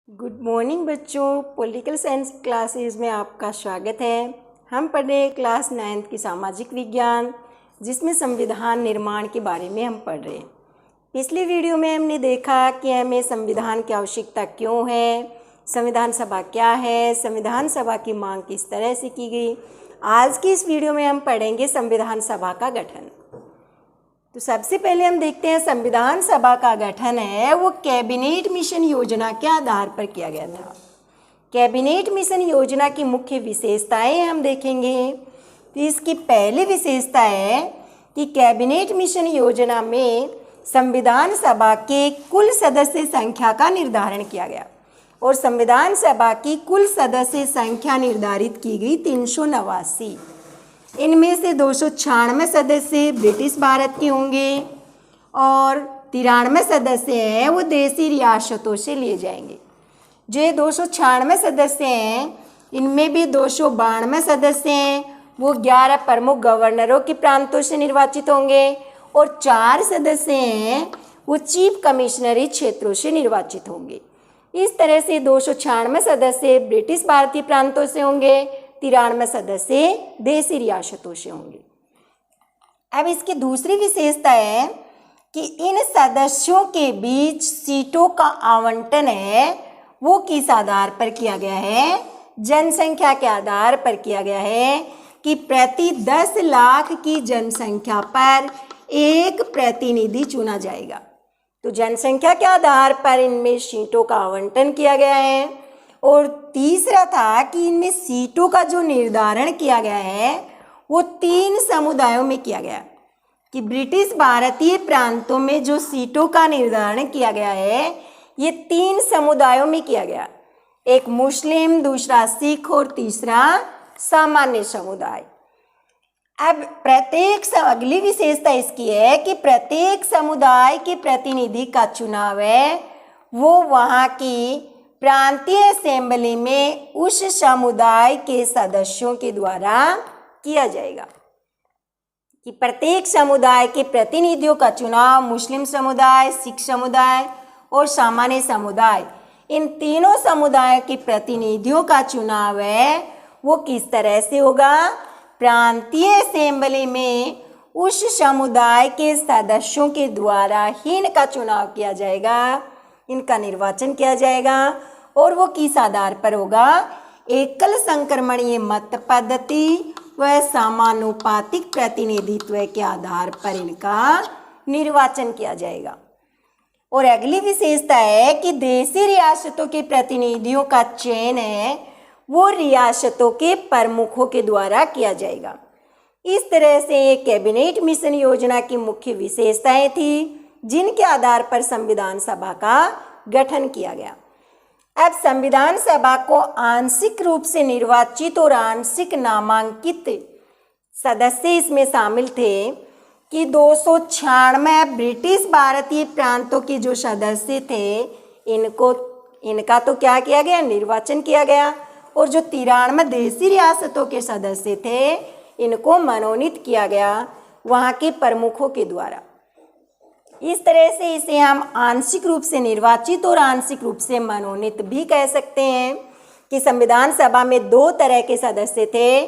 Good morning बच्चों, political science classes में आपका स्वागत है। हम पढ़ रहे हैं क्लास 9th की सामाजिक विज्ञान, जिसमें संविधान निर्माण के बारे में हम पढ़ रहे हैं। पिछली वीडियो में हमने देखा कि हमें संविधान की आवश्यकता क्यों है, संविधान सभा क्या है, संविधान सभा की मांग किस तरह से की गई। आज की इस वीडियो में हम पढ़ेंगे संविधान सभा का गठन। तो सबसे पहले हम देखते हैं संविधान सभा का गठन है वो कैबिनेट मिशन योजना के आधार पर किया गया था। कैबिनेट मिशन योजना की मुख्य विशेषताएं हम देखेंगे। तो इसकी पहली विशेषता है कि कैबिनेट मिशन योजना में संविधान सभा के कुल सदस्य संख्या का निर्धारण किया गया और संविधान सभा की कुल सदस्य संख्या निर्धारित की गई 389। इनमें से 296 सदस्य ब्रिटिश भारत के होंगे और 93 सदस्य हैं वो देसी रियासतों से लिए जाएंगे। जो ये 296 सदस्य हैं इनमें भी 292 सदस्य हैं वो 11 प्रमुख गवर्नरों के प्रांतों से निर्वाचित होंगे और 4 सदस्य हैं वो चीफ कमिश्नरी क्षेत्रों से निर्वाचित होंगे। इस तरह से 296 सदस्य ब्रिटिश भारतीय प्रांतों से होंगे, 93 सदस्य देसी रियासतों से होंगे। अब इसकी दूसरी विशेषता है कि इन सदस्यों के बीच सीटों का आवंटन है वो किस आधार पर किया गया है, जनसंख्या के आधार पर किया गया है कि प्रति 10 लाख की जनसंख्या पर एक प्रतिनिधि चुना जाएगा। तो जनसंख्या के आधार पर इनमें सीटों का आवंटन किया गया है। और तीसरा था कि इनमें सीटों का जो निर्धारण किया गया है वो 3 समुदायों में किया गया कि ब्रिटिश भारतीय प्रांतों में जो सीटों का निर्धारण किया गया है ये 3 समुदायों में किया गया, एक मुस्लिम, दूसरा सिख और तीसरा सामान्य समुदाय। अब अगली विशेषता इसकी है कि प्रत्येक समुदाय के प्रतिनिधि का चुनाव है वो वहाँ की प्रांतीय असेंबली में उस समुदाय के सदस्यों के द्वारा किया जाएगा। कि प्रत्येक समुदाय के प्रतिनिधियों का चुनाव मुस्लिम समुदाय, सिख समुदाय और सामान्य समुदाय, इन तीनों समुदायों के प्रतिनिधियों का चुनाव है वो किस तरह से होगा, प्रांतीय असेंबली में उस समुदाय के सदस्यों के द्वारा ही इनका चुनाव किया जाएगा, इनका निर्वाचन किया जाएगा। और वो किस आधार पर होगा, एकल संक्रमणीय मत पद्धति व समानुपातिक प्रतिनिधित्व के आधार पर इनका निर्वाचन किया जाएगा। और अगली विशेषता है कि देसी रियासतों के प्रतिनिधियों का चयन है वो रियासतों के प्रमुखों के द्वारा किया जाएगा। इस तरह से ये कैबिनेट मिशन योजना की मुख्य विशेषताएं थी जिनके आधार पर संविधान सभा का गठन किया गया। अब संविधान सभा को आंशिक रूप से निर्वाचित और आंशिक नामांकित सदस्य इसमें शामिल थे कि 296 ब्रिटिश भारतीय प्रांतों के जो सदस्य थे इनका तो क्या किया गया, निर्वाचन किया गया। और जो 93 देसी रियासतों के सदस्य थे इनको मनोनीत किया गया वहाँ के प्रमुखों के द्वारा। इस तरह से इसे हम आंशिक रूप से निर्वाचित और आंशिक रूप से मनोनीत भी कह सकते हैं कि संविधान सभा में 2 तरह के सदस्य थे,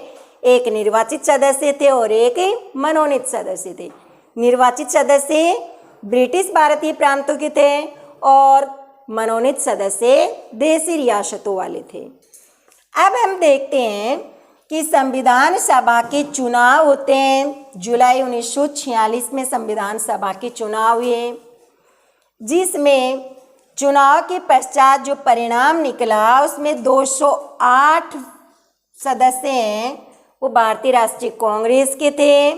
एक निर्वाचित सदस्य थे और एक मनोनीत सदस्य थे। निर्वाचित सदस्य ब्रिटिश भारतीय प्रांतों के थे और मनोनीत सदस्य देसी रियासतों वाले थे। अब हम देखते हैं कि संविधान सभा के चुनाव होते हैं। जुलाई 1946 में संविधान सभा के चुनाव हुए जिसमें चुनाव के पश्चात जो परिणाम निकला उसमें 208 सदस्य हैं वो भारतीय राष्ट्रीय कांग्रेस के थे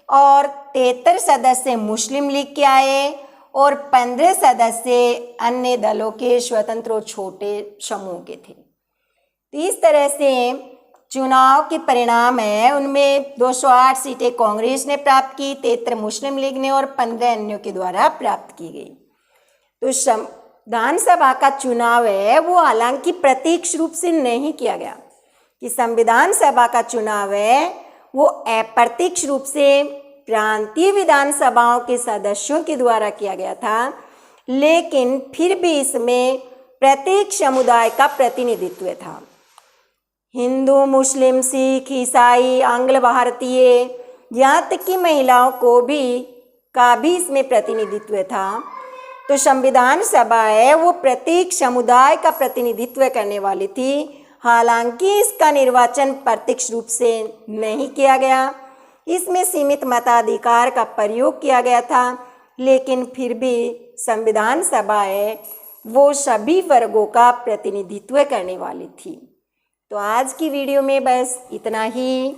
और 73 सदस्य मुस्लिम लीग के आए और 15 सदस्य अन्य दलों के स्वतंत्र और छोटे समूह के थे। तो इस तरह से चुनाव के परिणाम है उनमें 208 सीटें कांग्रेस ने प्राप्त की, 73 मुस्लिम लीग ने और 15 अन्यों के द्वारा प्राप्त की गई। तो संविधान सभा का चुनाव है वो हालांकि प्रत्यक्ष रूप से नहीं किया गया कि संविधान सभा का चुनाव है वो अप्रत्यक्ष रूप से प्रांतीय विधानसभाओं के सदस्यों के द्वारा किया गया था, लेकिन फिर भी इसमें प्रत्येक समुदाय का प्रतिनिधित्व था। हिंदू, मुस्लिम, सिख, ईसाई, आंग्ल भारतीय, यहाँ तक कि महिलाओं का भी इसमें प्रतिनिधित्व था। तो संविधान सभा है वो प्रत्येक समुदाय का प्रतिनिधित्व करने वाली थी। हालांकि इसका निर्वाचन प्रत्यक्ष रूप से नहीं किया गया, इसमें सीमित मताधिकार का प्रयोग किया गया था, लेकिन फिर भी संविधान सभा है वो सभी वर्गों का प्रतिनिधित्व करने वाली थी। तो आज की वीडियो में बस इतना ही।